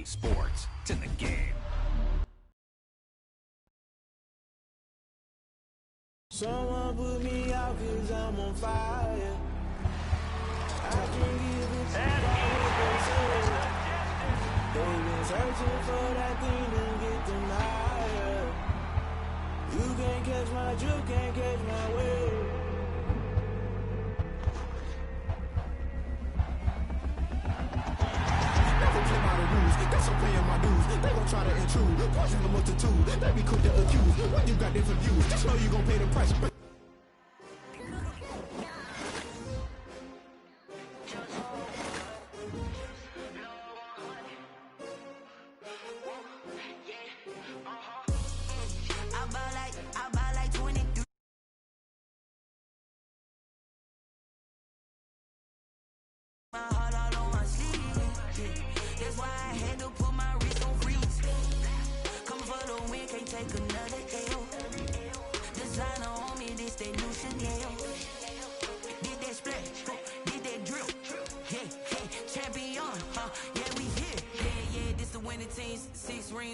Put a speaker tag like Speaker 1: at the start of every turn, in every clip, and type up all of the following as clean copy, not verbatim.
Speaker 1: playing sports. It's in the game.
Speaker 2: Someone put me out 'cause I'm on fire. I can give it to you. They've been searching for that thing to get denied. You can't catch my drift, can't catch my wave.
Speaker 3: Never play by the rules, that's I'm paying my dues. They gon' try to intrude, poison the multitude. They be quick to accuse, when you got different views. Just know you gon' pay the price.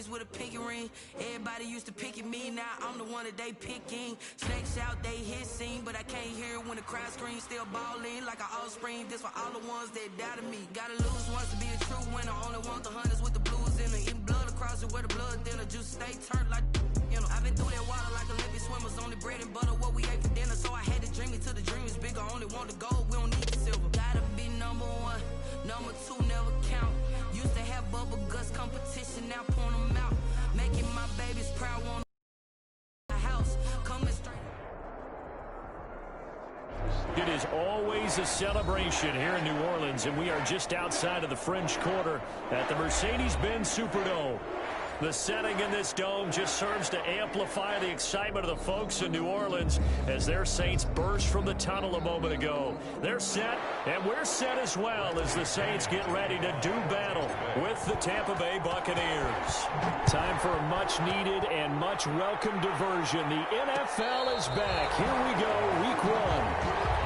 Speaker 4: With a pinky ring, everybody used to pick at me. Now I'm the one that they picking. Snakes out, they hissing, but I can't hear it when the crowd screams. Still balling like an offspring. This for all the ones that doubted me. Gotta lose once to be a true winner. Only want the hunters with the blues in it. Eating blood across it where the blood thinner. Juice stay turned like you know. I've been through that water like Olympic swimmers. Only bread and butter what we ate for dinner. So I had to dream it till the dream is bigger. Only want the gold, we don't need the silver. Gotta be number one, number two never count. Used to have bubble guts competition, now point them out. Making my babies proud on the house. Coming straight.
Speaker 5: It is always a celebration here in New Orleans, and we are just outside of the French Quarter at the Mercedes-Benz Superdome. The setting in this dome just serves to amplify the excitement of the folks in New Orleans as their Saints burst from the tunnel a moment ago. They're set, and we're set as well as the Saints get ready to do battle with the Tampa Bay Buccaneers. Time for a much-needed and much-welcome diversion. The NFL is back. Here we go, Week 1.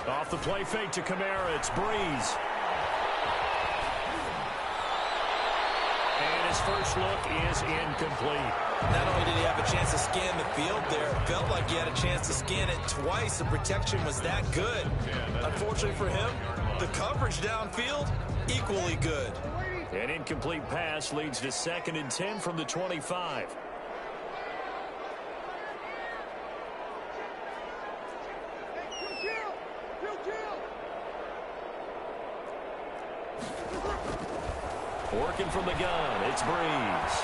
Speaker 5: Off the play fake to Kamara, it's Breeze. And his first look is incomplete.
Speaker 6: Not only did he have a chance to scan the field there, it felt like he had a chance to scan it twice. The protection was that good. Unfortunately for him, the coverage downfield, equally good.
Speaker 5: An incomplete pass leads to 2nd and 10 from the 25. Working from the gun, it's Breeze.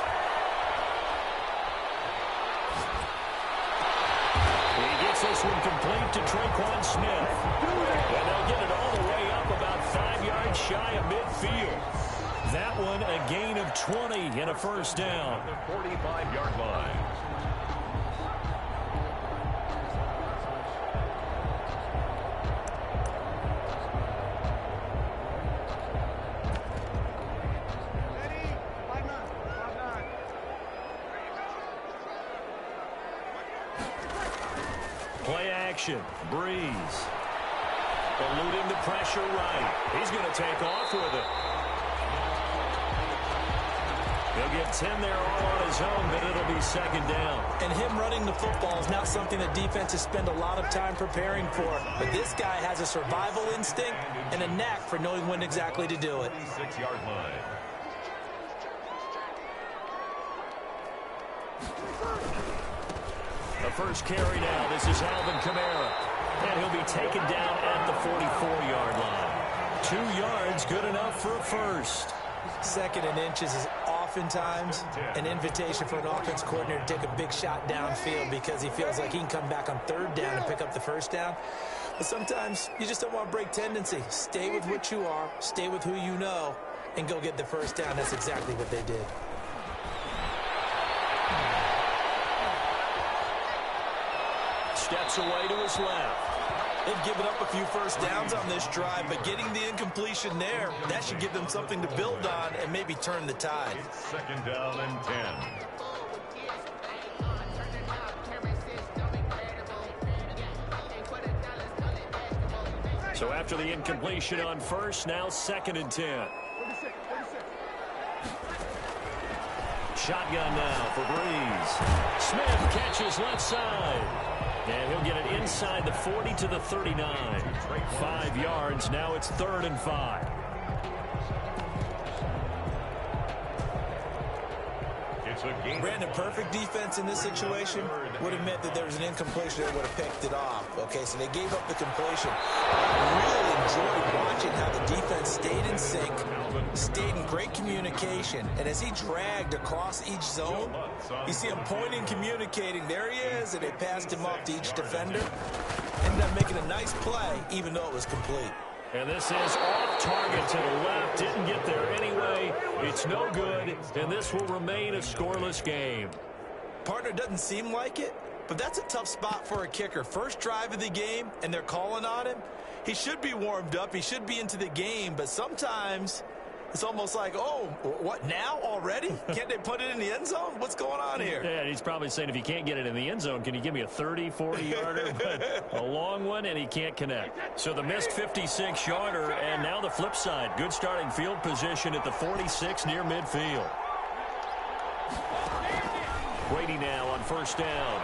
Speaker 5: He gets this one complete to Traquan Smith. And they'll get it all the way up about 5 yards shy of midfield. That one a gain of 20 and a first down.
Speaker 7: The 45-yard line.
Speaker 5: Play action, Breeze. Eluding the pressure right. He's going to take off with it. He'll get 10 there all on his own, but it'll be second down.
Speaker 6: And him running the football is not something that defenses spend a lot of time preparing for. But this guy has a survival instinct and a knack for knowing when exactly to do it.
Speaker 7: 6-yard line.
Speaker 5: The first carry now. This is Alvin Kamara. And he'll be taken down at the 44-yard line. 2 yards, good enough for a first.
Speaker 6: Second and inches is oftentimes an invitation for an offense coordinator to take a big shot downfield because he feels like he can come back on third down and pick up the first down. But sometimes you just don't want to break tendency. Stay with what you are, stay with who you know, and go get the first down. That's exactly what they did.
Speaker 5: Steps away to his left.
Speaker 6: They've given up a few first downs on this drive, but getting the incompletion there, that should give them something to build on and maybe turn the tide.
Speaker 7: Second down and 10.
Speaker 5: So after the incompletion on first, now second and 10. Shotgun now for Breeze. Smith catches left side. And he'll get it inside the 40 to the 39. 5 yards. Now it's 3rd and 5.
Speaker 6: Brandon, perfect defense in this situation would have meant that there was an incompletion that would have picked it off. Okay, so they gave up the completion. I really enjoyed watching how the defense stayed in sync, stayed in great communication, and as he dragged across each zone, you see him pointing, communicating. There he is, and they passed him off to each defender. Ended up making a nice play, even though it was complete.
Speaker 5: And this is off target to the left. Didn't get there anyway. It's no good, and this will remain a scoreless game.
Speaker 6: Partner, doesn't seem like it, but that's a tough spot for a kicker. First drive of the game, and they're calling on him. He should be warmed up. He should be into the game, but sometimes it's almost like, oh, what, now already? Can't they put it in the end zone? What's going on here?
Speaker 5: Yeah, he's probably saying, if you can't get it in the end zone, can you give me a 30, 40-yarder? But a long one, and he can't connect. So the missed 56-yarder, and now the flip side. Good starting field position at the 46 near midfield. Brady now on first down.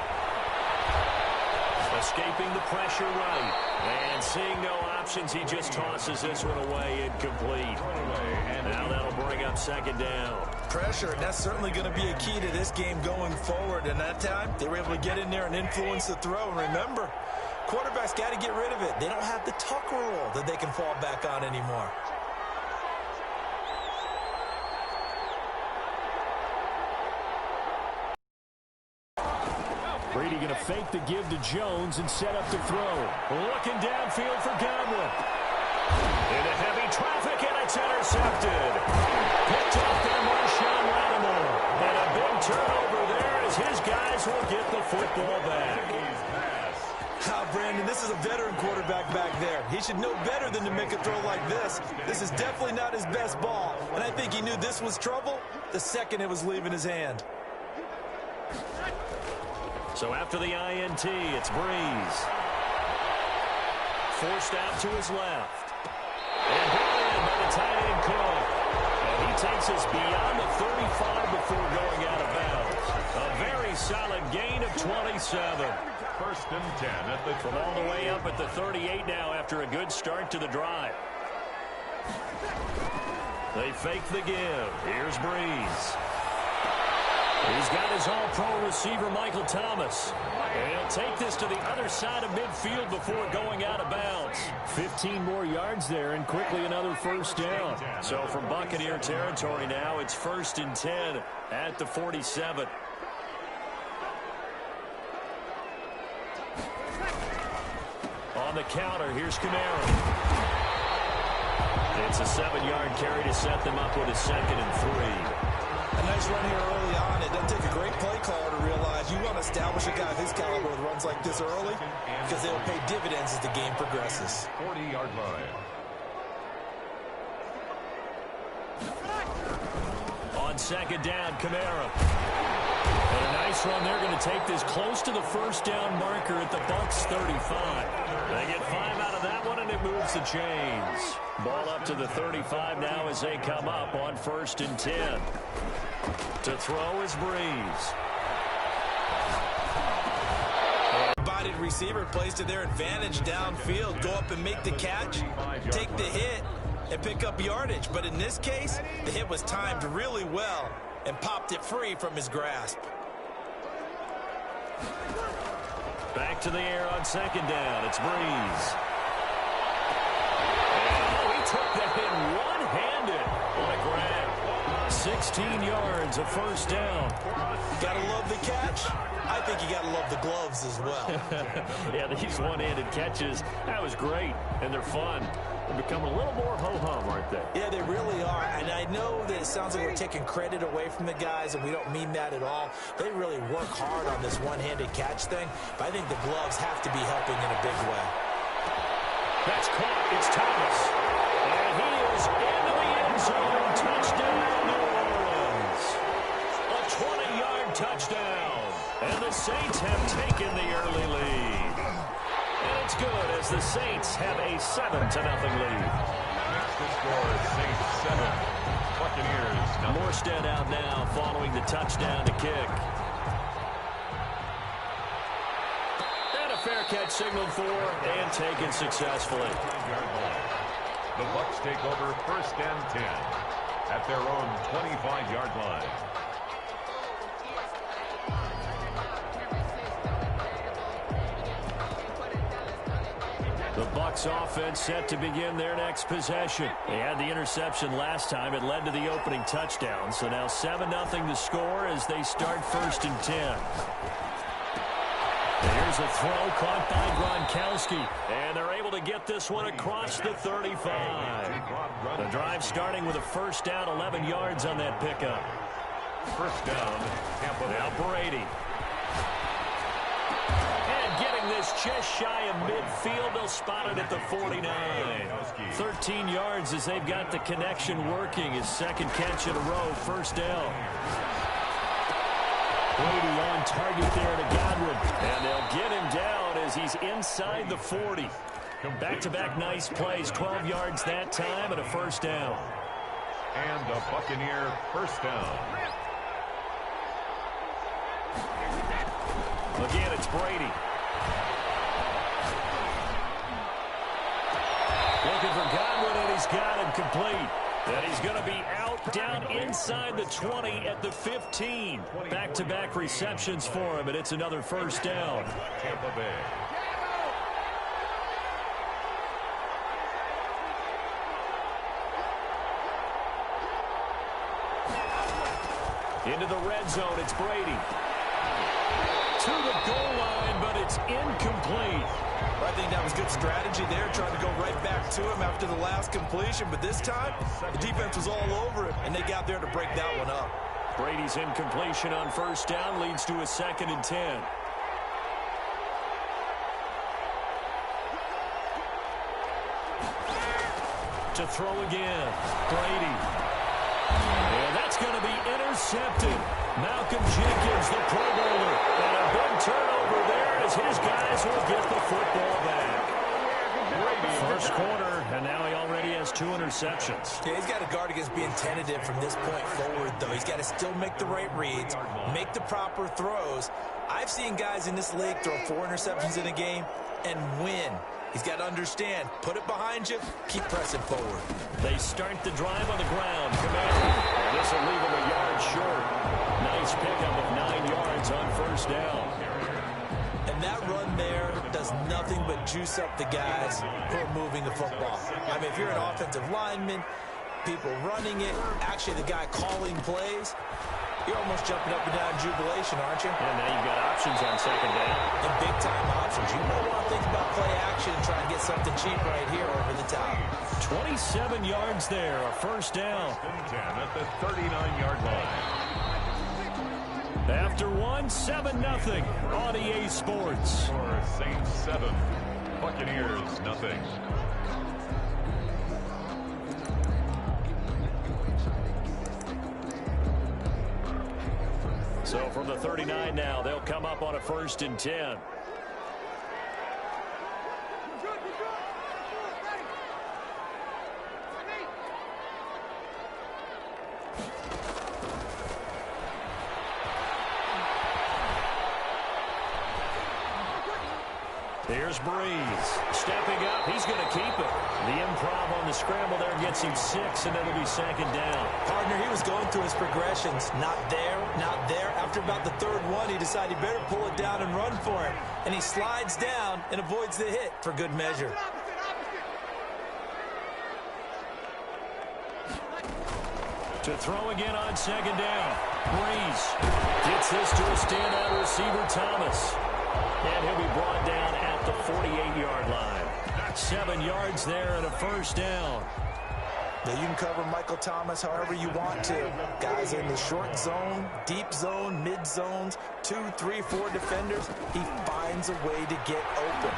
Speaker 5: Escaping the pressure right. And seeing no options, he just tosses this one away, incomplete. Now that'll bring up second down.
Speaker 6: Pressure, and that's certainly going to be a key to this game going forward. And that time, they were able to get in there and influence the throw. And remember, quarterbacks got to get rid of it. They don't have the tuck rule that they can fall back on anymore.
Speaker 5: Brady going to fake the give to Jones and set up to throw. Looking downfield for Godwin. Into heavy traffic, and it's intercepted. Picked off by Marshawn Lattimore. And a big turnover there as his guys will get the football back.
Speaker 6: Brandon, this is a veteran quarterback back there. He should know better than to make a throw like this. This is definitely not his best ball. And I think he knew this was trouble the second it was leaving his hand.
Speaker 5: So after the INT, it's Breeze. Forced out to his left. And brought in by the tight end Cook. And he takes us beyond the 35 before going out of bounds. A very solid gain of 27.
Speaker 7: 1st and 10 at the
Speaker 5: From all the way up at the 38 now after a good start to the drive. They fake the give. Here's Breeze. He's got his all-pro receiver, Michael Thomas. And he'll take this to the other side of midfield before going out of bounds. 15 more yards there, and quickly another first down. So from Buccaneer territory now, it's 1st and 10 at the 47. On the counter, here's Kamara. It's a 7-yard carry to set them up with a 2nd and 3.
Speaker 6: A nice run here early on. It doesn't take a great play caller to realize you want to establish a guy of his caliber with runs like this early because they'll pay dividends as the game progresses.
Speaker 7: 40-yard line.
Speaker 5: On second down, Kamara. And a nice run there, going to take this close to the first down marker at the Bucs 35. They get 5 out of that one, and it moves the chains. Ball up to the 35 now as they come up on 1st and 10. To throw is Breeze.
Speaker 6: Bodied receiver plays to their advantage downfield. Go up and make the catch, take the hit, and pick up yardage. But in this case, the hit was timed really well and popped it free from his grasp.
Speaker 5: Back to the air on 2nd down. It's Breeze. And he took that hit one-handed. What a grab. 16 yards, a 1st down.
Speaker 6: Gotta love the catch. I think you gotta love the gloves as well.
Speaker 5: Yeah, these one-handed catches, that was great, and they're fun. They're becoming a little more ho-hum, aren't they?
Speaker 6: Yeah, they really are, and I know that it sounds like we're taking credit away from the guys, and we don't mean that at all. They really work hard on this one-handed catch thing, but I think the gloves have to be helping in a big way.
Speaker 5: That's caught. It's Thomas. And he is into the end zone. Touchdown, New Orleans. A 20-yard touchdown. And the Saints have taken the early lead. And it's good as the Saints have a 7-0 lead.
Speaker 7: The score is Saints 7, Buccaneers 0.
Speaker 5: Morstead out now following the touchdown to kick. And a fair catch signaled for and taken successfully.
Speaker 7: The Bucs take over 1st and 10 at their own 25-yard line.
Speaker 5: The Bucs offense set to begin their next possession. They had the interception last time. It led to the opening touchdown. So now 7-0 to score as they start 1st and 10. Here's a throw caught by Gronkowski. And they're able to get this one across the 35. The drive starting with a 1st down, 11 yards on that pickup.
Speaker 7: 1st down, Tampa.
Speaker 5: Now Brady. Getting this just shy of midfield. They'll spot it at the 49. 13 yards as they've got the connection working. His 2nd catch in a row. 1st down. Brady on target there to Godwin. And they'll get him down as he's inside the 40. Back-to-back nice plays. 12 yards that time and a 1st down.
Speaker 7: And a Buccaneer 1st down.
Speaker 5: Again, it's Brady. Looking for Godwin, and he's got him complete. And he's going to be out down inside the 20 at the 15. Back-to-back receptions for him, and it's another 1st down.
Speaker 7: Tampa Bay.
Speaker 5: Into the red zone, it's Brady. To the goal line, but it's incomplete.
Speaker 6: I think that was good strategy there, trying to go right back to him after the last completion. But this time, the defense was all over him, and they got there to break that one up.
Speaker 5: Brady's incompletion on 1st down leads to a 2nd and 10. To throw again, Brady. And that's going to be intercepted. Malcolm Jenkins, the Pro Bowler. And a big turnover there as his guys will get the football back. 1st quarter, and now he already has 2 interceptions.
Speaker 6: Yeah, he's got to guard against being tentative from this point forward, though. He's got to still make the right reads, make the proper throws. I've seen guys in this league throw 4 interceptions in a game and win. He's got to understand, put it behind you, keep pressing forward.
Speaker 5: They start the drive on the ground. Commander, and this will leave him a yard short. Nice pickup of 9 yards on 1st down.
Speaker 6: And that run there does nothing but juice up the guys who are moving the football. I mean, if you're an offensive lineman, people running it, actually the guy calling plays, you're almost jumping up and down in jubilation, aren't you?
Speaker 5: And now you've got options on 2nd down.
Speaker 6: And big-time options. You might want to think about play action and try and get something cheap right here over the top.
Speaker 5: 27 yards there, a 1st down.
Speaker 7: 10 at the 39-yard line.
Speaker 5: After 7-0 on EA Sports.
Speaker 7: For Saints 7, Buccaneers 0.
Speaker 5: So from the 39 now, they'll come up on a 1st and 10. Here's Breeze. Stepping up. He's going to keep it. The improv on the scramble there gets him 6, and it'll be 2nd down.
Speaker 6: Partner, he was going through his progressions. Not there, not there. After about the 3rd one, he decided he better pull it down and run for it. And he slides down and avoids the hit for good measure.
Speaker 5: To throw again on 2nd down. Breeze gets this to a standout receiver, Thomas. And he'll be brought down at the 48-yard line. 7 yards there and a 1st down.
Speaker 6: Now you can cover Michael Thomas however you want to. Guys in the short zone, deep zone, mid zones, 2, 3, 4 defenders. He finds a way to get open.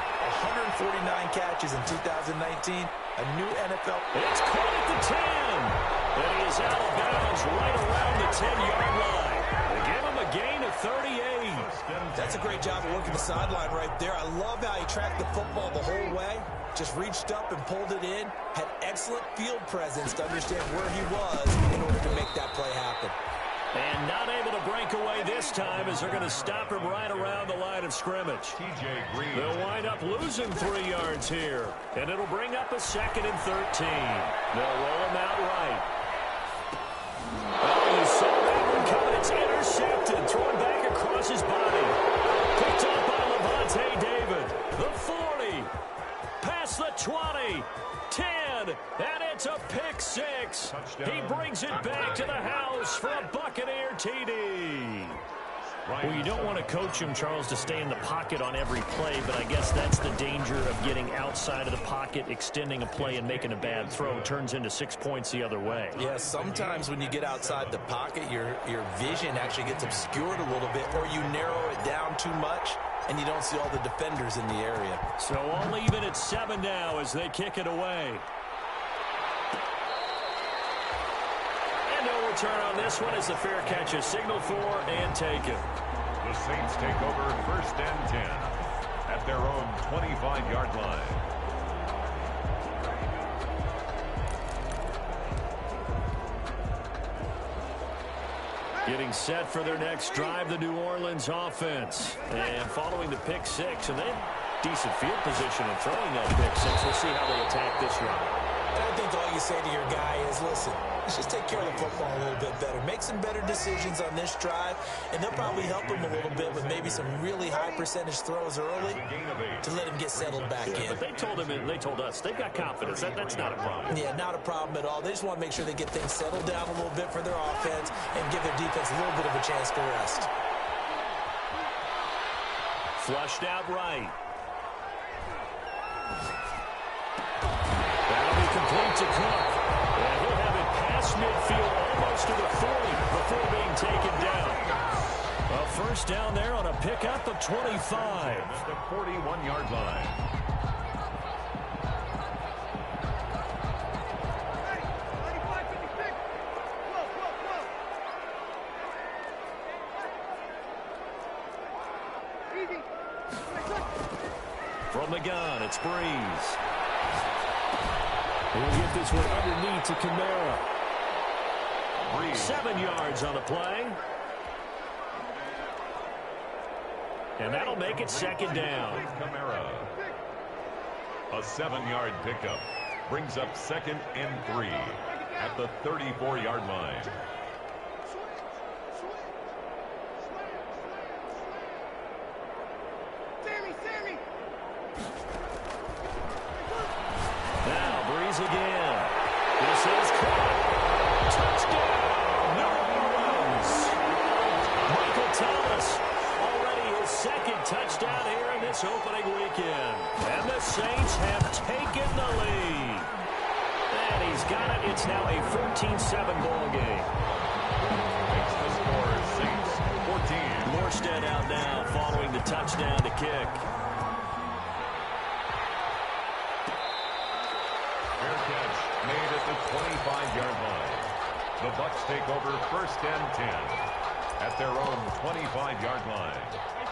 Speaker 6: 149 catches in 2019. A new NFL.
Speaker 5: It's caught at the 10. And he is out of bounds right around the 10-yard line. They give him a gain of 38.
Speaker 6: That's a great job of working the sideline right there. I love how he tracked the football the whole way. Just reached up and pulled it in. Had excellent field presence to understand where he was in order to make that play happen.
Speaker 5: And not able to break away this time as they're going to stop him right around the line of scrimmage. They'll wind up losing 3 yards here. And it'll bring up a 2nd and 13. They'll roll him out right. Oh, you saw that one coming. It's intercepted. Thrown back across his body. Picked up by Levante David. The 40. Past the 20. 10. And it's a pick 6. He brings it back to the house for a Buccaneer TD. Well, you don't want to coach him, Charles, to stay in the pocket on every play, but I guess that's the danger of getting outside of the pocket, extending a play, and making a bad throw. Turns into 6 points the other way.
Speaker 6: Yeah, sometimes when you get outside the pocket, your vision actually gets obscured a little bit, or you narrow it down too much, and you don't see all the defenders in the area.
Speaker 5: So all even at 7 now as they kick it away. And no return on this one as the fair catch is signaled for and taken.
Speaker 7: The Saints take over 1st and 10 at their own 25-yard line.
Speaker 5: Getting set for their next drive, the New Orleans offense. And following the pick 6, and they have decent field position in throwing that pick 6. We'll see how they attack this run.
Speaker 6: I think all you say to your guy is, listen, let's just take care of the football a little bit better. Make some better decisions on this drive, and they'll probably help him a little bit with maybe some really high percentage throws early to let him get settled back in.
Speaker 5: But they told us they've got confidence. That's not a problem.
Speaker 6: Yeah, not a problem at all. They just want to make sure they get things settled down a little bit for their offense and give their defense a little bit of a chance to rest.
Speaker 5: Flushed out right. Complete to Cook. And he'll have it past midfield almost to the 40 before being taken down. A 1st down there on a pickup of 25.
Speaker 7: The 41-yard line.
Speaker 5: From the gun, it's Breeze. We'll get this one underneath to Kamara. 7 yards on the play. And that'll make it 2nd down.
Speaker 7: Kamara. A 7-yard pickup brings up 2nd and 3 at the 34-yard line.
Speaker 5: Again. This is caught. Touchdown, New Orleans. Michael Thomas already his 2nd touchdown here in this opening weekend. And the Saints have taken the lead. And he's got it. It's now a 14-7 ball game.
Speaker 7: Makes the score Saints 14.
Speaker 5: Morstead out now following the touchdown to kick.
Speaker 7: Made at the 25-yard line. The Bucs take over 1st and 10. at their own 25-yard line.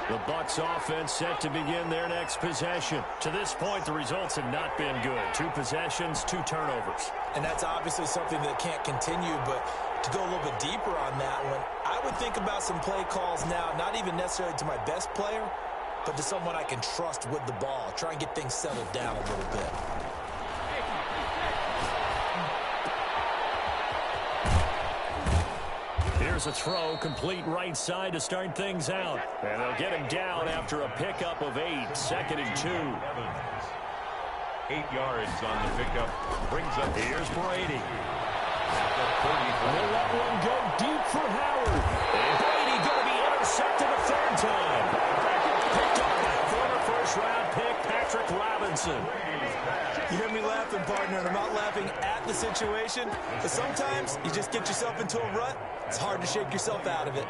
Speaker 5: The Bucs offense set to begin their next possession. To this point, the results have not been good. 2 possessions, 2 turnovers.
Speaker 6: And that's obviously something that can't continue, but to go a little bit deeper on that one, I would think about some play calls now, not even necessarily to my best player, but to someone I can trust with the ball. Try and get things settled down a little bit.
Speaker 5: Here's a throw, complete right side to start things out. And they'll get him down after a pickup of 8, 2nd and 2.
Speaker 7: 8 yards on the pickup. Brings up.
Speaker 5: Here's Brady.
Speaker 7: They'll
Speaker 5: let one go deep for Howard. And Brady going to be intercepted a 3rd time. Picked off by former first-round pick Patrick Robinson.
Speaker 6: You hear me laughing, partner, and I'm not laughing at the situation, but sometimes you just get yourself into a rut. It's hard to shake yourself out of it.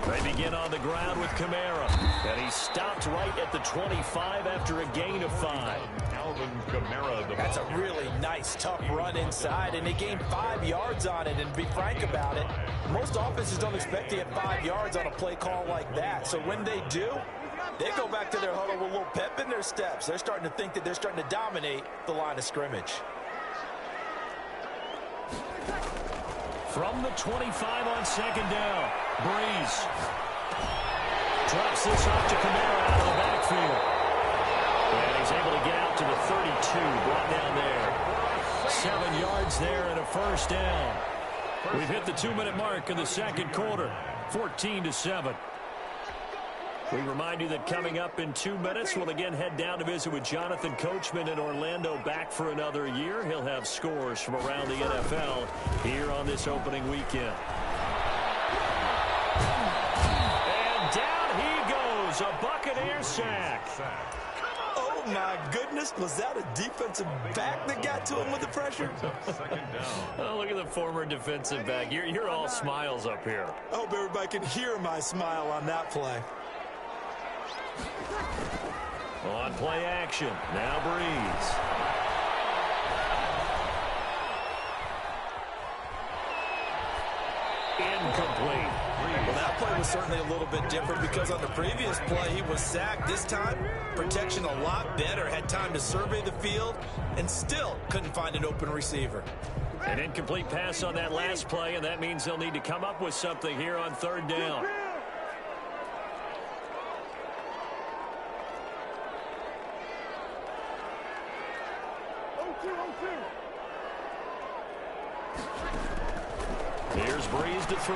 Speaker 5: They begin on the ground with Kamara, and he stopped right at the 25 after a gain of 5.
Speaker 7: Alvin Kamara.
Speaker 6: That's a really nice, tough run inside, and they gained 5 yards on it. And to be frank about it, most offenses don't expect to get 5 yards on a play call like that. So when they do, they go back to their huddle with a little pep in their steps. They're starting to think that they're starting to dominate the line of scrimmage.
Speaker 5: From the 25 on 2nd down, Breeze drops this off to Kamara out of the backfield. And he's able to get out to the 32, brought down there. 7 yards there and a 1st down. We've hit the 2-minute mark in the 2nd quarter, 14-7. We remind you that coming up in 2 minutes, we'll again head down to visit with Jonathan Coachman in Orlando, back for another year. He'll have scores from around the NFL here on this opening weekend. And down he goes, a Buccaneer sack.
Speaker 6: Oh, my goodness. Was that a defensive back that got to him with the pressure?
Speaker 5: Oh, look at the former defensive back. You're all smiles up here.
Speaker 6: I hope everybody can hear my smile on that play.
Speaker 5: On play action, now Breeze. Incomplete.
Speaker 6: Well, that play was certainly a little bit different because on the previous play he was sacked. This time, protection a lot better. Had time to survey the field and still couldn't find an open receiver.
Speaker 5: An incomplete pass on that last play, and that means they'll need to come up with something here on 3rd down. Here's Breeze to throw.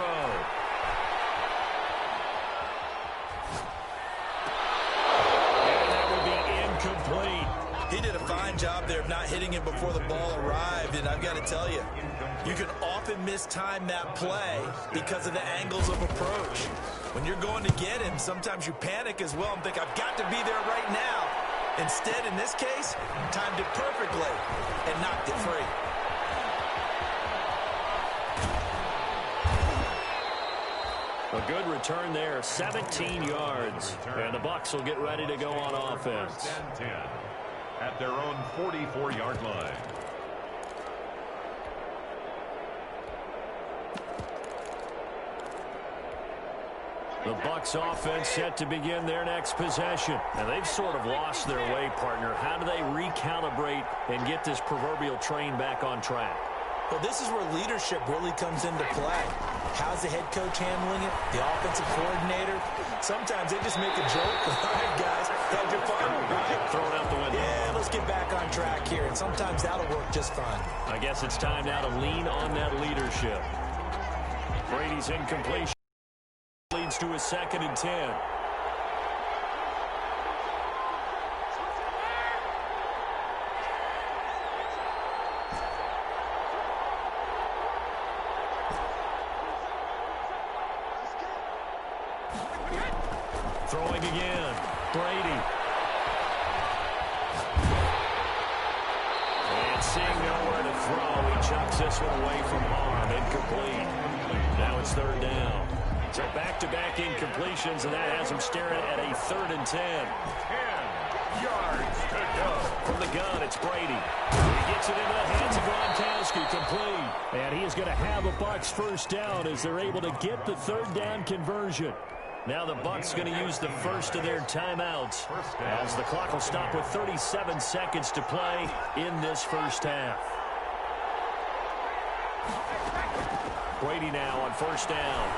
Speaker 5: And that would be incomplete.
Speaker 6: He did a fine job there of not hitting him before the ball arrived, and I've got to tell you, you can often mistime that play because of the angles of approach. When you're going to get him, sometimes you panic as well and think, I've got to be there right now. Instead, in this case, timed it perfectly and knocked it free.
Speaker 5: A good return there, 17 yards. And the Bucs will get ready to go on offense.
Speaker 7: 10 at their own 44-yard line.
Speaker 5: The Bucs offense set to begin their next possession. And they've sort of lost their way, partner. How do they recalibrate and get this proverbial train back on track?
Speaker 6: Well, this is where leadership really comes into play. How's the head coach handling it? The offensive coordinator? Sometimes they just make a joke. All right, guys, had your fun, right?
Speaker 5: Throw it out the window.
Speaker 6: Yeah, let's get back on track here. And sometimes that'll work just fine.
Speaker 5: I guess it's time now to lean on that leadership. Brady's incompletion leads to a 2nd and 10. Throwing again, Brady. And seeing nowhere to throw, he chucks this one away from harm, incomplete. Now it's 3rd down. So back-to-back incompletions, and that has him staring at a 3rd and 10.
Speaker 7: yards to go.
Speaker 5: From the gun, it's Brady. He gets it into the hands of Gronkowski, complete. And he is going to have a Bucs first down as they're able to get the third down conversion. Now the Bucs going to use the first of their timeouts as the clock will stop with 37 seconds to play in this first half. Brady now on first down.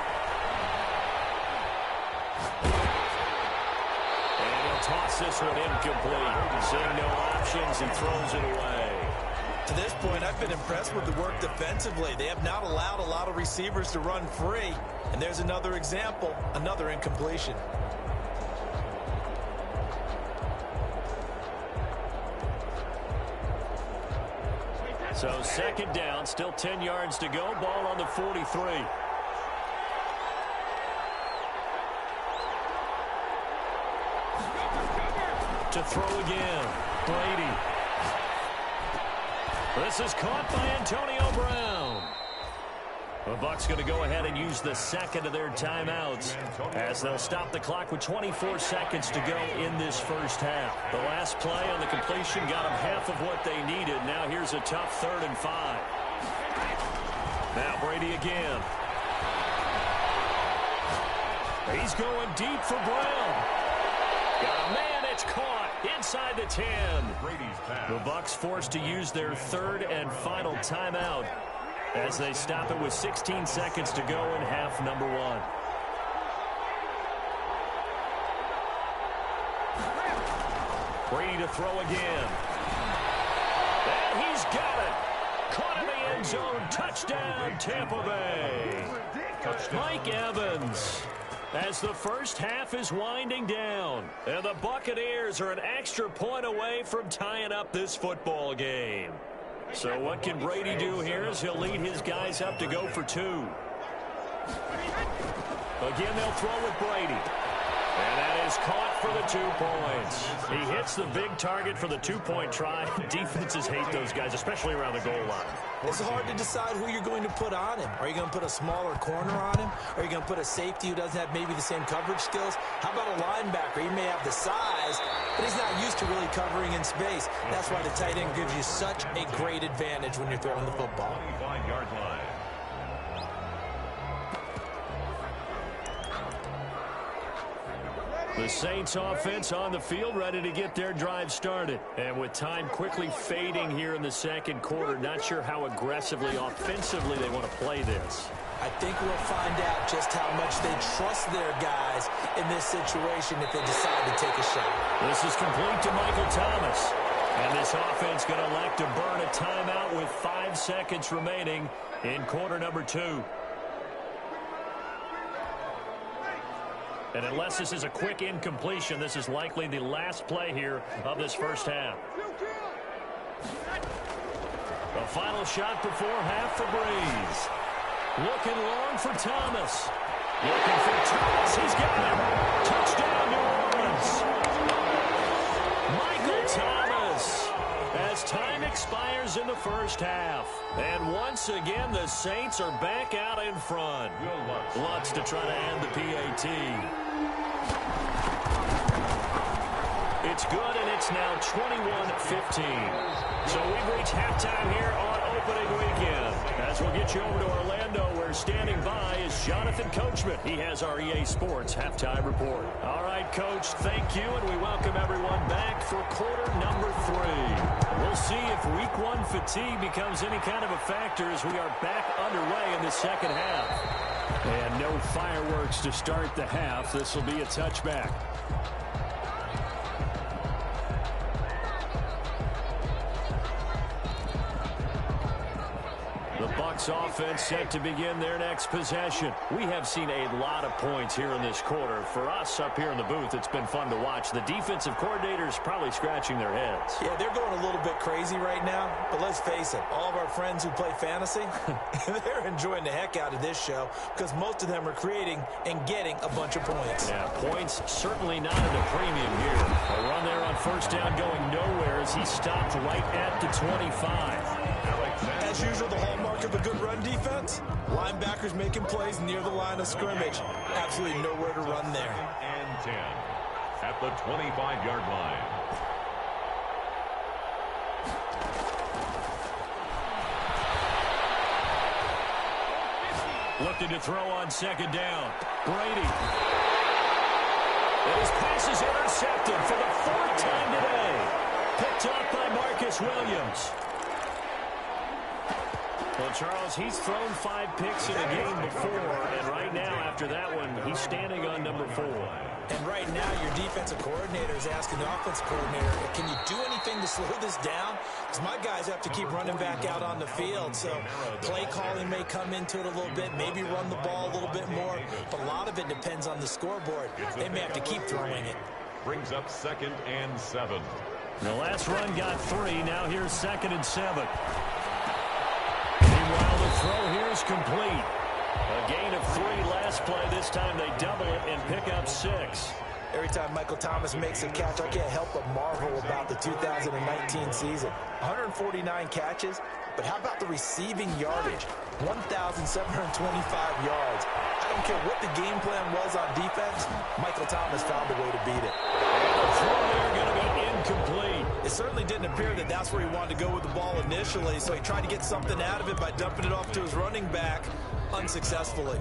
Speaker 5: And he'll toss this one incomplete. Seeing no options, he throws it away.
Speaker 6: To this point, I've been impressed with the work defensively. They have not allowed a lot of receivers to run free. And there's another example, another incompletion.
Speaker 5: So second down, still 10 yards to go. Ball on the 43. To throw again, Brady. This is caught by Antonio Brown. The Bucs going to go ahead and use the second of their timeouts as they'll stop the clock with 24 seconds to go in this first half. The last play on the completion got them half of what they needed. Now here's a tough 3rd and 5. Now Brady again. He's going deep for Brown. Got a man, it's caught inside the 10. The Bucs forced to use their third and final timeout as they stop it with 16 seconds to go in half number 1. Brady to throw again. And he's got it. Caught in the end zone. Touchdown, Tampa Bay. Mike Evans. As the first half is winding down, and the Buccaneers are an extra point away from tying up this football game. So what can Brady do here as he'll lead his guys up to go for 2. Again, they'll throw with Brady. And that is caught for the 2 points. He hits the big target for the 2-point try. Defenses hate those guys, especially around the goal line.
Speaker 6: It's hard to decide who you're going to put on him. Are you going to put a smaller corner on him? Are you going to put a safety who doesn't have maybe the same coverage skills? How about a linebacker? He may have the size, but he's not used to really covering in space. That's why the tight end gives you such a great advantage when you're throwing the football.
Speaker 7: 25-yard line.
Speaker 5: The Saints offense on the field, ready to get their drive started. And with time quickly fading here in the second quarter, not sure how aggressively, offensively they want to play this.
Speaker 6: I think we'll find out just how much they trust their guys in this situation if they decide to take a shot.
Speaker 5: This is complete to Michael Thomas. And this offense going to elect to burn a timeout with 5 seconds remaining in quarter number 2. And unless this is a quick incompletion, this is likely the last play here of this first half. The final shot before half for Breeze. Looking long for Thomas. Looking for Thomas. He's got him. Touchdown, New Orleans. Michael Thomas. As time expires in the first half. And once again, the Saints are back out in front. Lutz to try to end the PAT. It's good, and it's now 21-15. So we've reached halftime here on opening weekend. As we'll get you over to Orlando, where standing by is Jonathan Coachman. He has our EA Sports halftime report. All right, Coach, thank you, and we welcome everyone back for quarter number 3. We'll see if week 1 fatigue becomes any kind of a factor as we are back underway in the second half. And no fireworks to start the half. This will be a touchback. The Bucs offense set to begin their next possession. We have seen a lot of points here in this quarter. For us up here in the booth, it's been fun to watch. The defensive coordinators probably scratching their heads.
Speaker 6: Yeah, they're going a little bit crazy right now. But let's face it, all of our friends who play fantasy, they're enjoying the heck out of this show because most of them are creating and getting a bunch of points.
Speaker 5: Yeah, points certainly not at a premium here. A run there on first down going nowhere as he stopped right at the 25.
Speaker 6: As usual, the hallmark of a good run defense, linebackers making plays near the line of scrimmage. Absolutely nowhere to run there.
Speaker 7: And 10. at the 25-yard line.
Speaker 5: Looking to throw on second down. Brady. And his pass is intercepted for the fourth time today. Picked up by Marcus Williams. Well, Charles, he's thrown 5 picks in the game before, and right now, after that one, he's standing on number 4.
Speaker 6: And right now, your defensive coordinator is asking the offensive coordinator, can you do anything to slow this down? Because my guys have to keep running back out on the field. So play calling may come into it a little bit, maybe run the ball a little bit more. But a lot of it depends on the scoreboard. They may have to keep throwing it.
Speaker 7: Brings up 2nd and 7.
Speaker 5: The last run got 3. Now here's 2nd and 7. Meanwhile, the throw here is complete. A gain of 3 last play. This time they double it and pick up 6.
Speaker 6: Every time Michael Thomas makes a catch, I can't help but marvel about the 2019 season. 149 catches, but how about the receiving yardage? 1,725 yards. I don't care what the game plan was on defense, Michael Thomas found a way to beat it.
Speaker 5: The throw there going to be incomplete.
Speaker 6: It certainly didn't appear that that's where he wanted to go with the ball initially, so he tried to get something out of it by dumping it off to his running back unsuccessfully.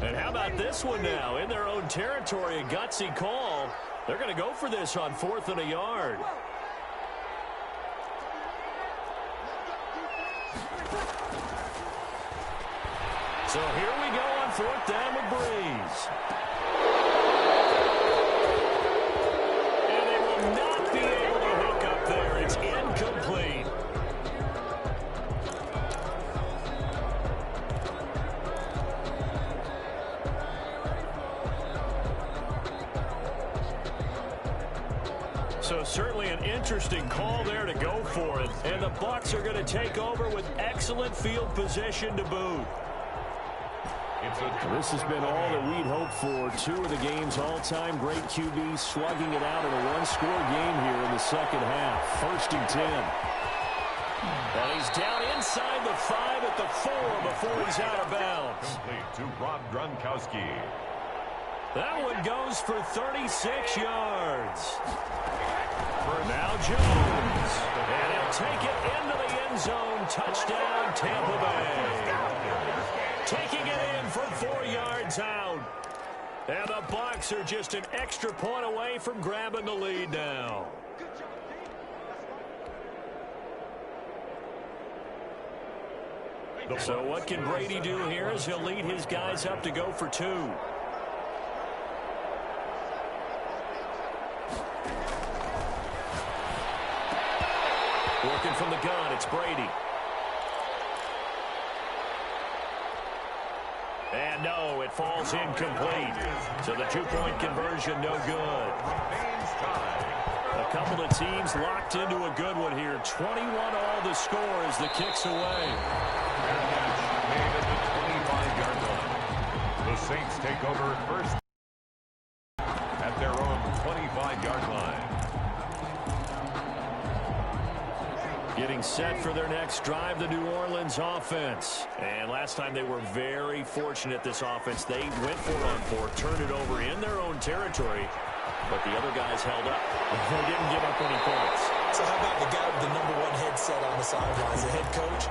Speaker 5: And how about this one now? In their own territory, a gutsy call. They're going to go for this on 4th and a yard. So here we go on 4th down with Breeze. And they will not be able to hook up there. It's incomplete. So certainly an interesting call there to go for it. And the Bucs are going to take over with excellent field position to boot. This has been all that we'd hoped for. 2 of the game's all-time great QBs slugging it out in a one-score game here in the second half. 1st and 10. And he's down inside the 5 at the 4 before he's out of bounds.
Speaker 7: Complete to Rob Gronkowski.
Speaker 5: That one goes for 36 yards. Now Jones. And he'll take it into the end zone. Touchdown, Tampa Bay. Taking it in for 4 yards out. And the Bucs are just an extra point away from grabbing the lead now. So what can Brady do here as he'll lead his guys up to go for 2. Working from the gun, it's Brady. And no, it falls incomplete. So the 2-point conversion, no good. A couple of teams locked into a good one here. 21 all the score as the kick's away.
Speaker 7: Made at the 25-yard line. The Saints take over first at their own 25-yard line.
Speaker 5: Getting set for their next drive, the New Orleans offense. And last time they were very fortunate, this offense. They went for it on 4, turned it over in their own territory, but the other guys held up. They didn't give up any points.
Speaker 6: So how about the guy with the #1 headset on the sidelines, the head coach?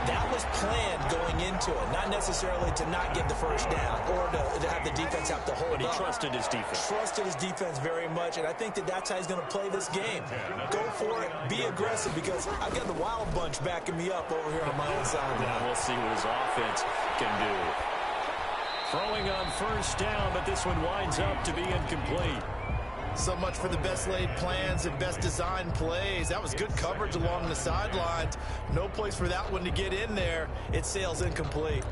Speaker 6: That was planned going into it, not necessarily to not get the first down or to have the defense have to hold
Speaker 5: But he
Speaker 6: up.
Speaker 5: trusted his defense.
Speaker 6: Trusted his defense very much, and I think that that's how he's going to play this game. Go for it, be aggressive, because I've got the wild bunch backing me up over here on my own side.
Speaker 5: Now we'll see what his offense can do. Throwing on 1st down, but this one winds up to be incomplete.
Speaker 3: So much for the best laid plans and best designed plays. That was good coverage along the sidelines. No place for that one to get in there. It sails incomplete.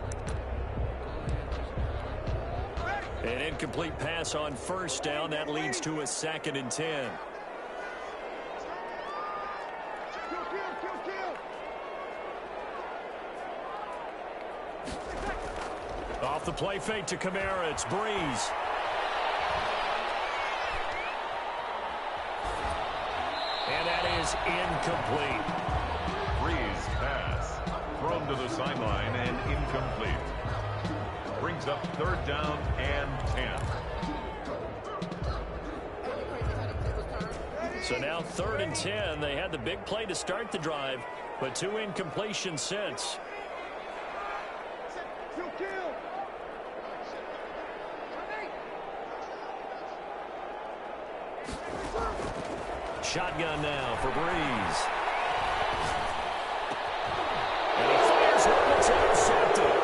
Speaker 5: An incomplete pass on 1st down. That leads to a 2nd and 10. Off the play fake to Kamara. It's Breeze. is incomplete.
Speaker 7: Breeze pass. Thrown to the sideline and incomplete. Brings up 3rd down and 10.
Speaker 5: So now 3rd and 10. They had the big play to start the drive, but 2 incompletions since. Shotgun now for Breeze. And he fires one that's intercepted.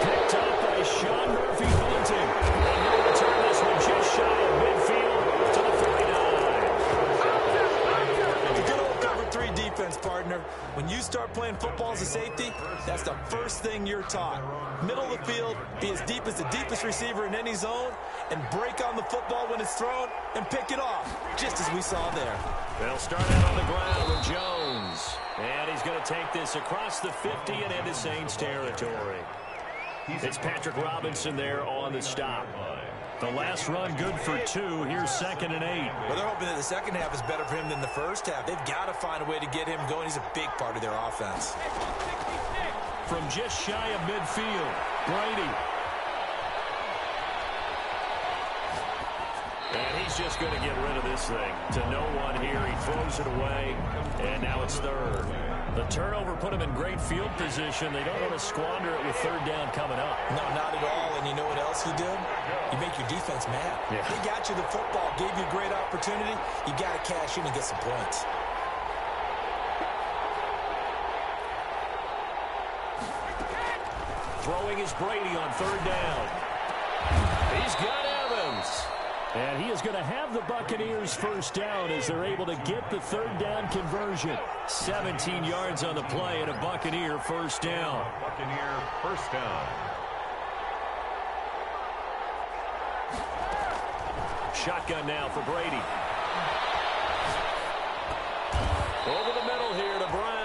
Speaker 5: Picked up by Sean Murphy Bunting. And he'll return this one just shy of midfield to the 49.
Speaker 6: The good old cover 3 defense, partner. When you start playing football as a safety, that's the first thing you're taught. Middle of the field, be as deep as the deepest receiver in any zone, and break on the football when it's thrown and pick it off, just as we saw there.
Speaker 5: They'll start out on the ground with Jones. And he's going to take this across the 50 and into Saints territory. It's Patrick Robinson there on the stop. The last run good for 2. Here's 2nd and 8.
Speaker 6: Well, they're hoping that the second half is better for him than the first half. They've got to find a way to get him going. He's a big part of their offense.
Speaker 5: From just shy of midfield, Brady. And he's just going to get rid of this thing to no one here. He throws it away, and now it's 3rd. The turnover put him in great field position. They don't want to squander it with 3rd down coming up.
Speaker 6: No, not at all. And you know what else you did? You make your defense mad.
Speaker 5: Yeah.
Speaker 6: They got you the football, gave you a great opportunity. You got to cash in and get some points.
Speaker 5: Throwing is Brady on 3rd down. He's got Evans. And he is going to have the Buccaneers 1st down as they're able to get the 3rd down conversion. 17 yards on the play and a Buccaneer 1st down.
Speaker 7: Buccaneer 1st down.
Speaker 5: Shotgun now for Brady. Over the middle here to Brown.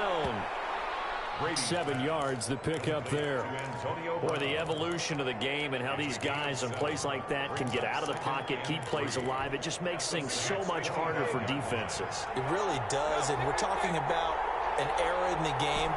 Speaker 5: 7 yards the pick up there. Boy, the evolution of the game and how these guys in plays like that can get out of the pocket, keep plays alive, it just makes things so much harder for defenses.
Speaker 6: It really does, and we're talking about an era in the game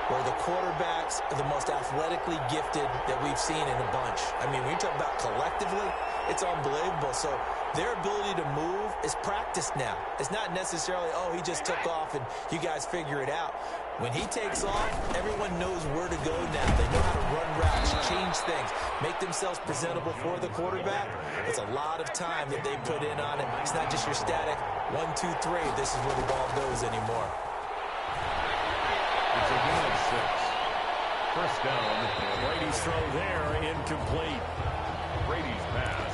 Speaker 6: where the quarterbacks are the most athletically gifted that we've seen in a bunch. I mean, when you talk about collectively, it's unbelievable. So their ability to move is practiced now. It's not necessarily, oh, he just took off and you guys figure it out. When he takes off, everyone knows where to go now. They know how to run routes, change things, make themselves presentable for the quarterback. It's a lot of time that they put in on it. It's not just your static 1, 2, 3. This is where the ball goes anymore.
Speaker 7: It's a gain of 6. 1st down.
Speaker 5: Brady's throw there, incomplete.
Speaker 7: Brady's pass.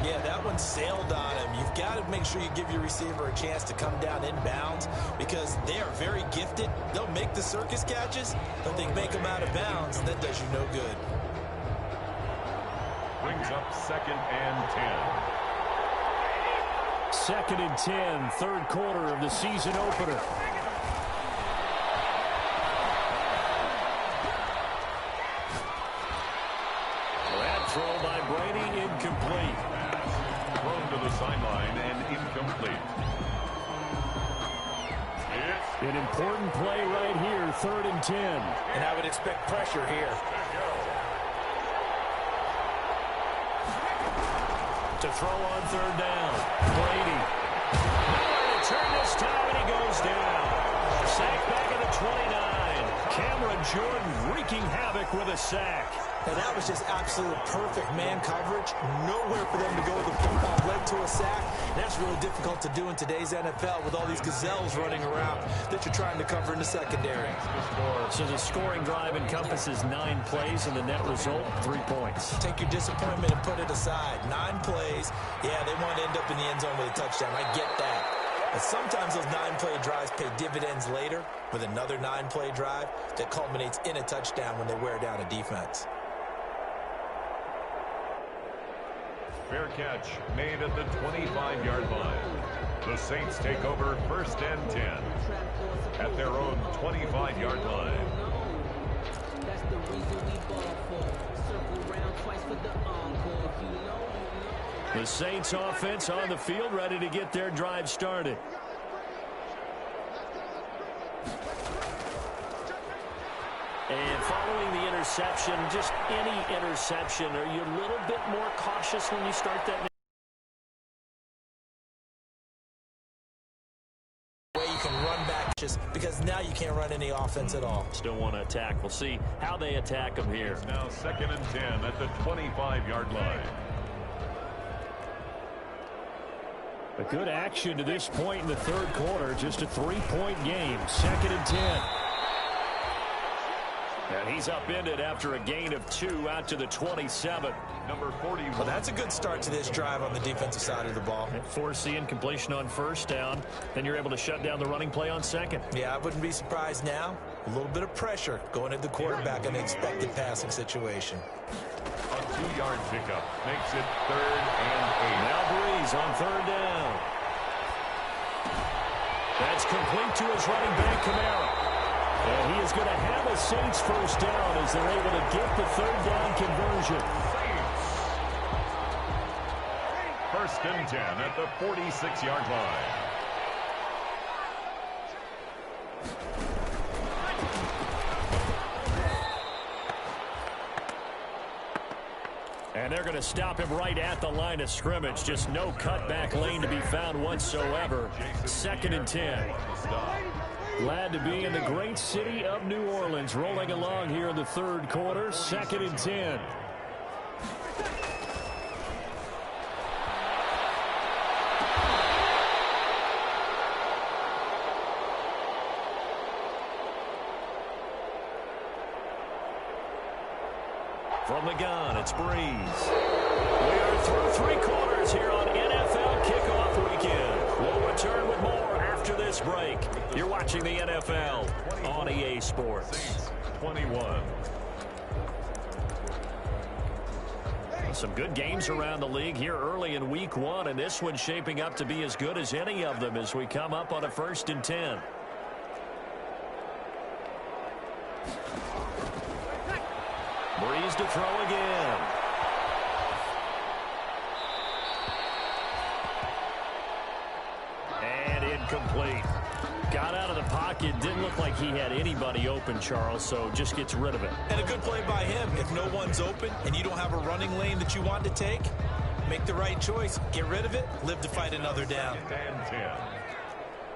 Speaker 6: Yeah, that one sailed on him. You've got to make sure you give your receiver a chance to come down inbounds because they are very gifted. They'll make the circus catches, but they make them out of bounds, and that does you no good.
Speaker 7: Brings up 2nd and 10.
Speaker 5: 2nd and 10, 3rd quarter of the season opener. That throw by Brady, incomplete.
Speaker 7: Thrown to the sideline and incomplete.
Speaker 5: An important play right here, 3rd and 10.
Speaker 6: And I would expect pressure here.
Speaker 5: To throw on 3rd down. Brady. Nowhere to turn this time, and he goes down. Sack back at the 29. Cameron Jordan wreaking havoc with a sack.
Speaker 6: And that was just absolute perfect man coverage. Nowhere for them to go with the football. Led to a sack. And that's really difficult to do in today's NFL with all these gazelles running around that you're trying to cover in the secondary.
Speaker 5: So the scoring drive encompasses 9 plays, and the net result, 3 points.
Speaker 6: Take your disappointment and put it aside. 9 plays. Yeah, they want to end up in the end zone with a touchdown. I get that. But sometimes those 9-play drives pay dividends later with another 9-play drive that culminates in a touchdown when they wear down a defense.
Speaker 7: Fair catch made at the 25-yard line. The Saints take over 1st and 10 at their own 25-yard line.
Speaker 8: That's the reason we ball for. Circle round twice for the encore. If you know.
Speaker 5: The Saints offense on the field, ready to get their drive started. And following the interception, just any interception, are you a little bit more cautious when you start that?
Speaker 6: Way you can run back just because now you can't run any offense at all.
Speaker 5: Still want to attack. We'll see how they attack them here.
Speaker 7: It's now 2nd and 10 at the 25-yard line.
Speaker 5: A good action to this point in the third quarter. Just a 3-point game. 2nd and 10. And he's upended after a gain of 2 out to the 27.
Speaker 7: Number 41.
Speaker 6: Well, that's a good start to this drive on the defensive side of the ball.
Speaker 5: Forcing completion on first down. Then you're able to shut down the running play on second.
Speaker 6: Yeah, I wouldn't be surprised now. A little bit of pressure going at the quarterback in an expected passing situation.
Speaker 7: A 2-yard pickup makes it 3rd and 8.
Speaker 5: Now Breeze on 3rd down. That's complete to his running back, Kamara. And he is going to have a Saints first down as they're able to get the 3rd down conversion.
Speaker 7: Saints. 1st and 10 at the 46-yard line.
Speaker 5: And they're going to stop him right at the line of scrimmage. Just no cutback lane to be found whatsoever. 2nd and 10. Glad to be in the great city of New Orleans. Rolling along here in the third quarter. 2nd and 10. From the gun, it's Breeze. We are through 3 quarters here on NFL Kickoff Weekend. We'll return with more after this break. You're watching the NFL on EA Sports.
Speaker 7: Saints 21.
Speaker 5: Some good games around the league here early in week 1, and this one's shaping up to be as good as any of them as we come up on a 1st and 10. Breeze to throw again. And incomplete. Got out of the pocket. Didn't look like he had anybody open, Charles, so just gets rid of it.
Speaker 6: And a good play by him. If no one's open and you don't have a running lane that you want to take, make the right choice. Get rid of it. Live to fight another down.
Speaker 7: And 10.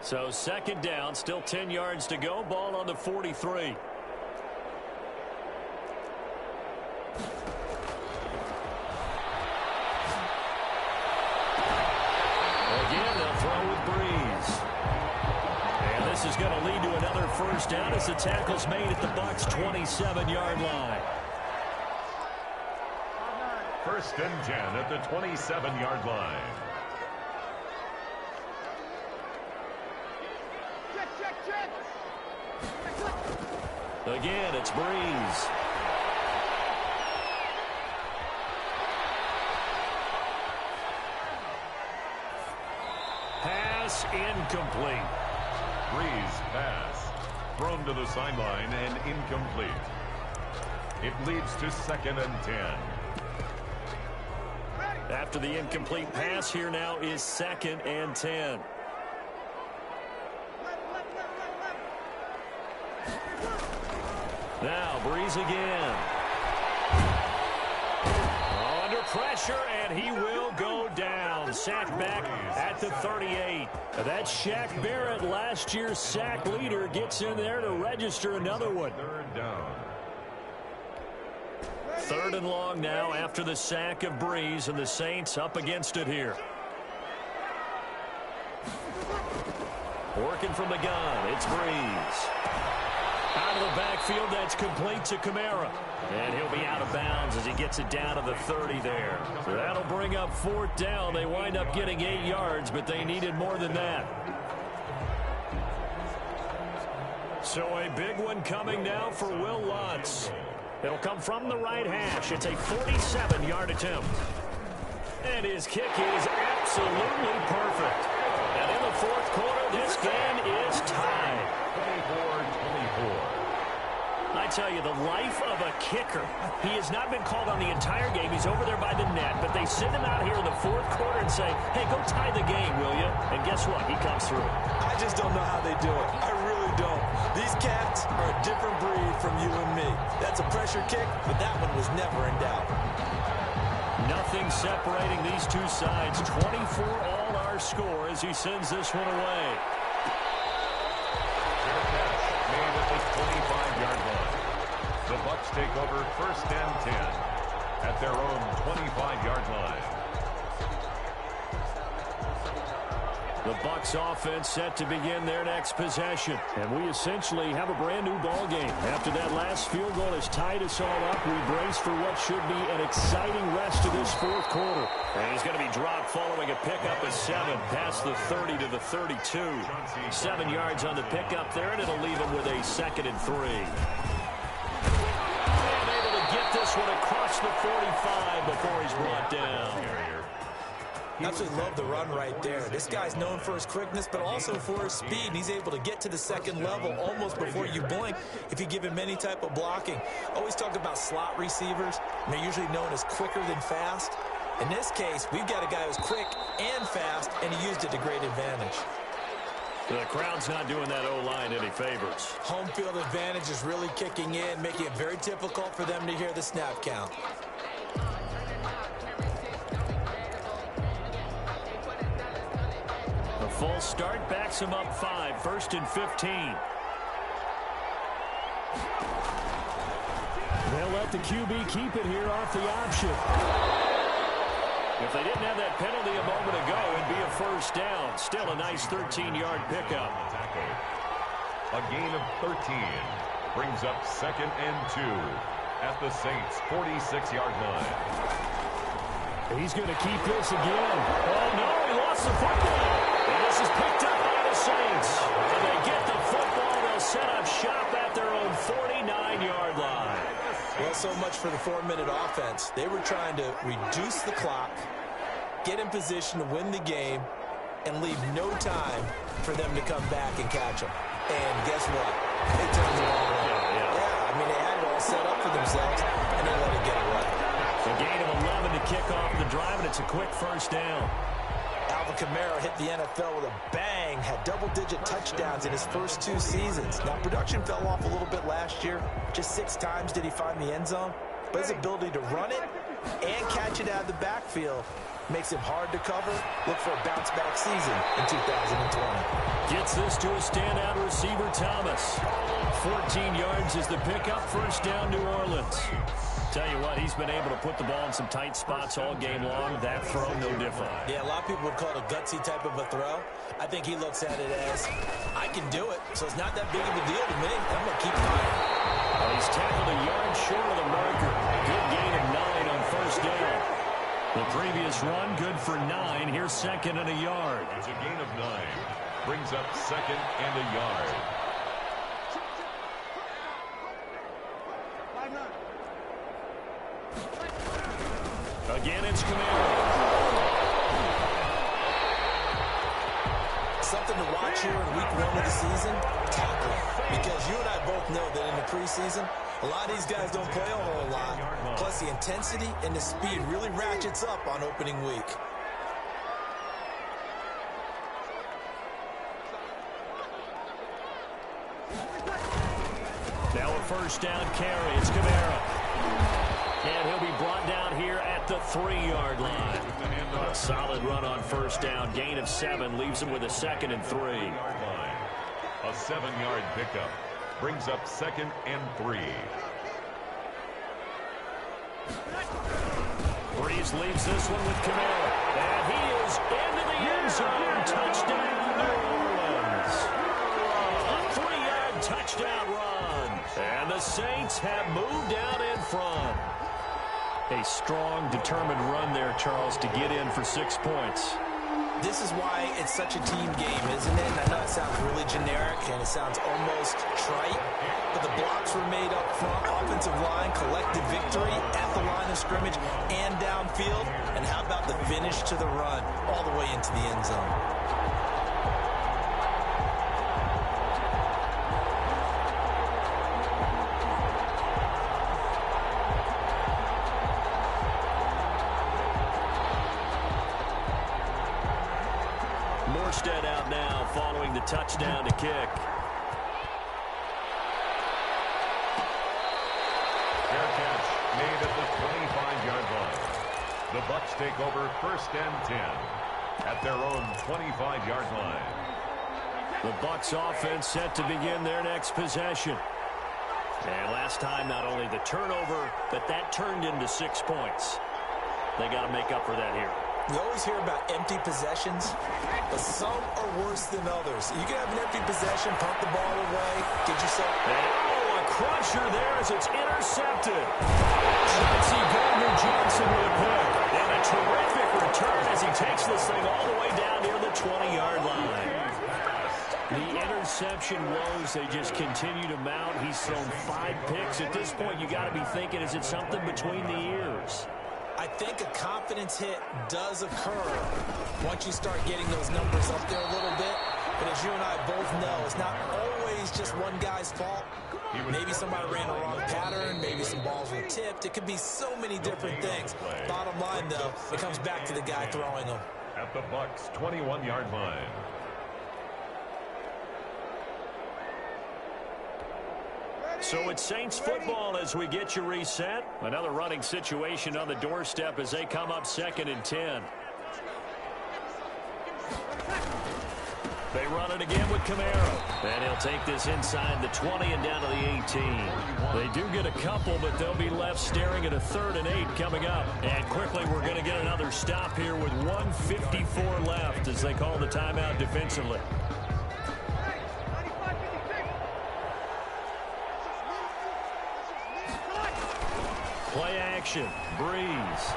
Speaker 5: So 2nd down, still 10 yards to go. Ball on the 43. Again, they'll throw with Breeze. And this is going to lead to another first down as the tackle's made at the Bucs' 27-yard line.
Speaker 7: 1st and 10 at the 27-yard line.
Speaker 5: Again, it's Breeze. Pass incomplete.
Speaker 7: Breeze pass. Thrown to the sideline and incomplete. It leads to 2nd and 10.
Speaker 5: After the incomplete pass, here now is 2nd and 10. Now Breeze again. Under pressure, and he will go down. Sacked back at the 38. That's Shaq Barrett, last year's sack leader, gets in there to register another one.
Speaker 7: 3rd down.
Speaker 5: 3rd and long now after the sack of Breeze, and the Saints up against it here. Working from the gun, it's Breeze. Out of the backfield, that's complete to Kamara. And he'll be out of bounds as he gets it down to the 30 there. So that'll bring up 4th down. They wind up getting 8 yards, but they needed more than that. So a big one coming now for Will Lutz. It'll come from the right hash. It's a 47-yard attempt. And his kick is absolutely perfect. And in the 4th quarter, this game is tied.
Speaker 7: 24-24.
Speaker 5: I tell you, the life of a kicker. He has not been called on the entire game. He's over there by the net, but they send him out here in the 4th quarter and say, hey, go tie the game, will you? And guess what? He comes through.
Speaker 6: I just don't know how they do it. I really don't. These cats are a different breed from you and me. That's a pressure kick, but that one was never in doubt.
Speaker 5: Nothing separating these two sides. 24 all our score as he sends this one away.
Speaker 7: Fair catch made at the 25-yard line. The Bucs take over 1st and 10 at their own 25-yard line.
Speaker 5: The Bucs offense set to begin their next possession. And we essentially have a brand new ball game. After that last field goal has tied us all up, we brace for what should be an exciting rest of this fourth quarter. And he's going to be dropped following a pickup of 7 past the 30 to the 32. 7 yards on the pickup there, and it'll leave him with a 2nd and 3. And able to get this one across the 45 before he's brought down.
Speaker 6: Absolutely love the run right there. This guy's known for his quickness, but also for his speed. And he's able to get to the 2nd level almost before you blink if you give him any type of blocking. Always talk about slot receivers, and they're usually known as quicker than fast. In this case, we've got a guy who's quick and fast, and he used it to great advantage.
Speaker 5: The crowd's not doing that O-line any favors.
Speaker 6: Home field advantage is really kicking in, making it very difficult for them to hear the snap count.
Speaker 5: A full start backs him up 5, 1st and 15. They'll let the QB keep it here off the option. If they didn't have that penalty a moment ago, it'd be a 1st down. Still a nice 13-yard pickup.
Speaker 7: A gain of 13 brings up 2nd and 2 at the Saints' 46-yard line.
Speaker 5: He's going to keep this again. Oh, no, he lost the football. And this is picked up by the Saints. And they get the football. They'll set up shop at their own 49-yard line.
Speaker 6: Well, so much for the 4-minute offense. They were trying to reduce the clock, get in position to win the game, and leave no time for them to come back and catch them. And guess what? They turned it all around. Yeah, I mean, they had it all set up for themselves, and they let it get it right.
Speaker 5: A gain of 11 to kick off the drive, and it's a quick 1st down.
Speaker 6: Alvin Kamara hit the NFL with a bang, had double-digit touchdowns in his first 2 seasons. Now, production fell off a little bit last year. Just 6 times did he find the end zone. But his ability to run it and catch it out of the backfield makes him hard to cover. Look for a bounce-back season in 2020.
Speaker 5: Gets this to a standout receiver, Thomas. 14 yards is the pickup, 1st down, New Orleans. Tell you what, he's been able to put the ball in some tight spots all game long. That throw, no different.
Speaker 6: Yeah, a lot of people would call it a gutsy type of a throw. I think he looks at it as, I can do it, so it's not that big of a deal to me. I'm going to keep firing.
Speaker 5: Well, he's tackled a yard short of the marker. Good gain of 9 on 1st down. The previous run, good for 9. Here's 2nd and a yard.
Speaker 7: It's a gain of 9. Brings up 2nd and a yard.
Speaker 5: Again, it's Kamara.
Speaker 6: Something to watch here in week 1 of the season, tackling. Because you and I both know that in the preseason, a lot of these guys don't play a whole lot. Plus, the intensity and the speed really ratchets up on opening week.
Speaker 5: Now a 1st down carry. It's Kamara. And he'll be brought down here at the 3-yard line. A solid run on 1st down. Gain of 7 leaves him with a 2nd and 3.
Speaker 7: A 7-yard pickup brings up 2nd and 3.
Speaker 5: Breeze leaves this one with Kamara. And he is into the end zone. Touchdown, New Orleans. A 3-yard touchdown run. And the Saints have moved out in front. A strong, determined run there, Charles, to get in for 6 points.
Speaker 6: This is why it's such a team game, isn't it? And I know it sounds really generic and it sounds almost trite, but the blocks were made up front, offensive line, collective victory at the line of scrimmage and downfield. And how about the finish to the run all the way into the end zone?
Speaker 5: Morstead out now following the touchdown to kick.
Speaker 7: the 25-yard line. The Bucs take over 1st and 10 at their own 25-yard line.
Speaker 5: The Bucs offense set to begin their next possession. And last time, not only the turnover, but that turned into 6 points. They got to make up for that here.
Speaker 6: We always hear about empty possessions, but some are worse than others. You can have an empty possession, pump the ball away, get yourself...
Speaker 5: Oh, a crusher there as it's intercepted. Chauncey Gardner-Johnson with a pick. And a terrific return as he takes this thing all the way down near the 20-yard line. The interception woes, they just continue to mount. He's thrown 5 picks. At this point, you got to be thinking, is it something between the ears?
Speaker 6: I think a confidence hit does occur once you start getting those numbers up there a little bit. But as you and I both know, it's not always just one guy's fault. Maybe somebody ran a wrong pattern. Maybe some balls were tipped. It could be so many different things. Bottom line, though, it comes back to the guy throwing them.
Speaker 7: At the Bucs' 21-yard line.
Speaker 5: So it's Saints football as we get you reset. Another running situation on the doorstep as they come up 2nd and 10. They run it again with Camaro. And he'll take this inside the 20 and down to the 18. They do get a couple, but they'll be left staring at a 3rd and 8 coming up. And quickly, we're going to get another stop here with 1:54 left as they call the timeout defensively. Play action. Breeze.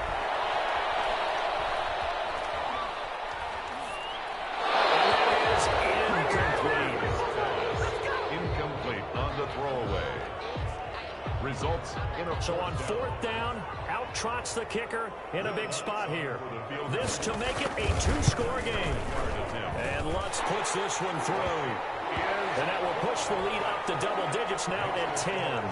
Speaker 7: Incomplete on the throwaway. Results in a...
Speaker 5: So on 4th down, out trots the kicker in a big spot here. This to make it a 2-score game. And Lutz puts this one through. And that will push the lead up to double digits now at 10.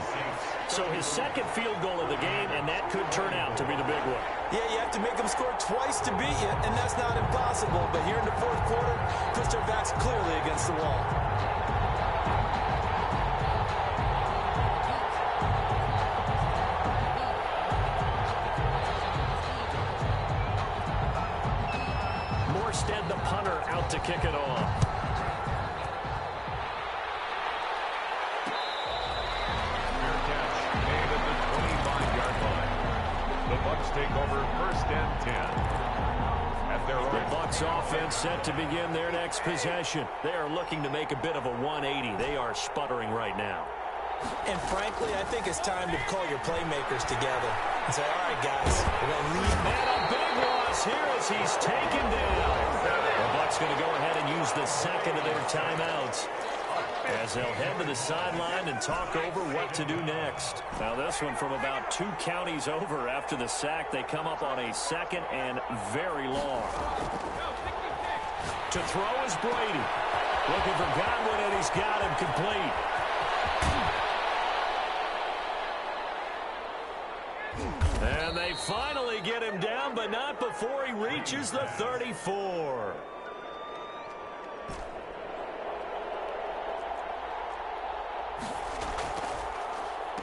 Speaker 5: So his 2nd field goal of the game, and that could turn out to be the big one.
Speaker 6: Yeah, you have to make them score twice to beat you, and that's not impossible. But here in the 4th quarter, puts their backs clearly against the wall.
Speaker 5: Morstead, the punter, out to kick it off.
Speaker 7: Take over 1st and 10. At their
Speaker 5: the Bucs offense set to begin their next possession. They are looking to make a bit of a 180. They are sputtering right now.
Speaker 6: And frankly, I think it's time to call your playmakers together and say, all right, guys, we're going to lead.
Speaker 5: And a big loss here as he's taken down. The Bucs going to go ahead and use the 2nd of their timeouts as they'll head to the sideline and talk over what to do next. Now this one from about 2 counties over after the sack. They come up on a 2nd and very long. To throw is Brady. Looking for Godwin, and he's got him complete. And they finally get him down, but not before he reaches the 34.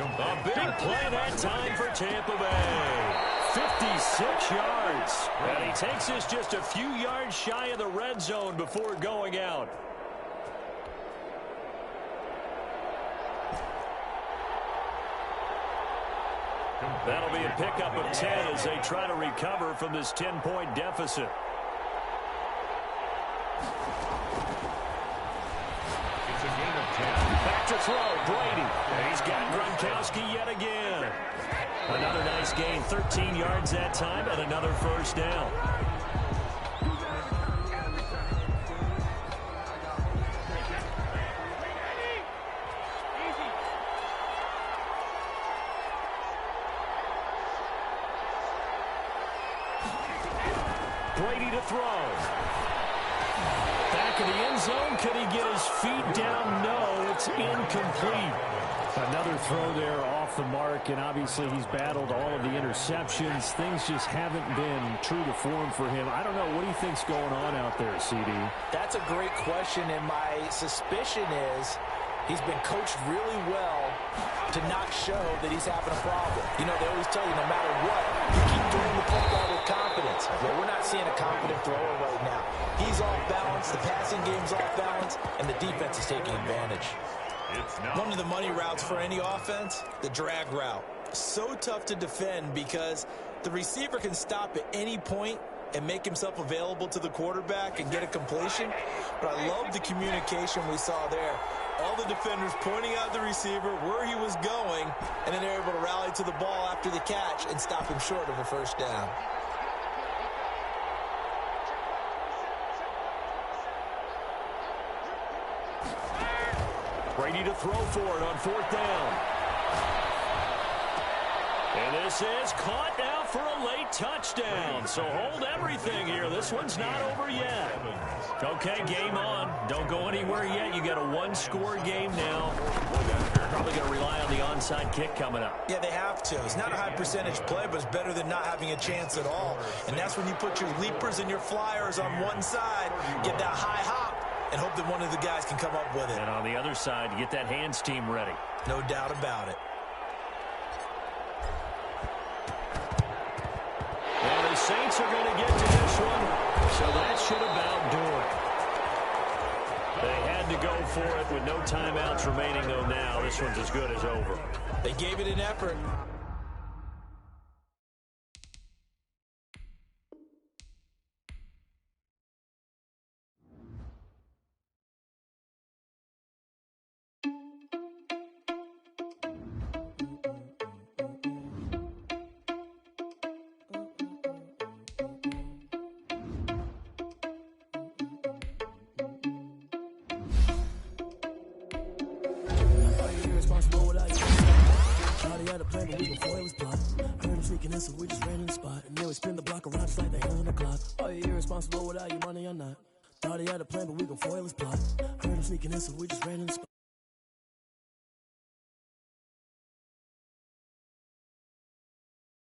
Speaker 5: A big play that time for Tampa Bay. 56 yards. And he takes us just a few yards shy of the red zone before going out. That'll be a pickup of 10 as they try to recover from this 10-point deficit.
Speaker 7: It's a gain of 10.
Speaker 5: Back to throw, Brady. And he's got Gronkowski yet again. Another nice gain, 13 yards that time, and another 1st down. Brady to throw. Back in the end zone. Can he get his feet down? No, it's incomplete.
Speaker 9: Another throw there off the mark, and obviously he's battled all of the interceptions. Things just haven't been true to form for him. I don't know. What do you think's going on out there, CD?
Speaker 6: That's a great question, and my suspicion is he's been coached really well to not show that he's having a problem. You know, they always tell you no matter what, you keep throwing the football with confidence. Well, we're not seeing a confident thrower right now. He's off balance, the passing game's off balance, and the defense is taking advantage.
Speaker 3: One of the money routes for any offense, the drag route. So tough to defend because the receiver can stop at any point and make himself available to the quarterback and get a completion. But I love the communication we saw there. All the defenders pointing out the receiver where he was going, and then they're able to rally to the ball after the catch and stop him short of a first down.
Speaker 5: Brady to throw for it on 4th down. And this is caught now for a late touchdown. So hold everything here. This one's not over yet. Okay, game on. Don't go anywhere yet. You got a one-score game now. Probably going to rely on the onside kick coming up.
Speaker 3: Yeah, they have to. It's not a high percentage play, but it's better than not having a chance at all. And that's when you put your leapers and your flyers on one side, get that high hop, and hope that one of the guys can come up with it.
Speaker 5: And on the other side, get that hands team ready.
Speaker 3: No doubt about it.
Speaker 5: Well, the Saints are going to get to this one, so that should about do it. They had to go for it with no timeouts remaining, though now this one's as good as over.
Speaker 3: They gave it an effort.
Speaker 2: So we just ran in the spot, and then we spin the block around just like the hell in the clock. Are you irresponsible without your money or not? Thought he had a plan, but we gon' foil his plot. Heard him sneaking in, so we just ran in the spot.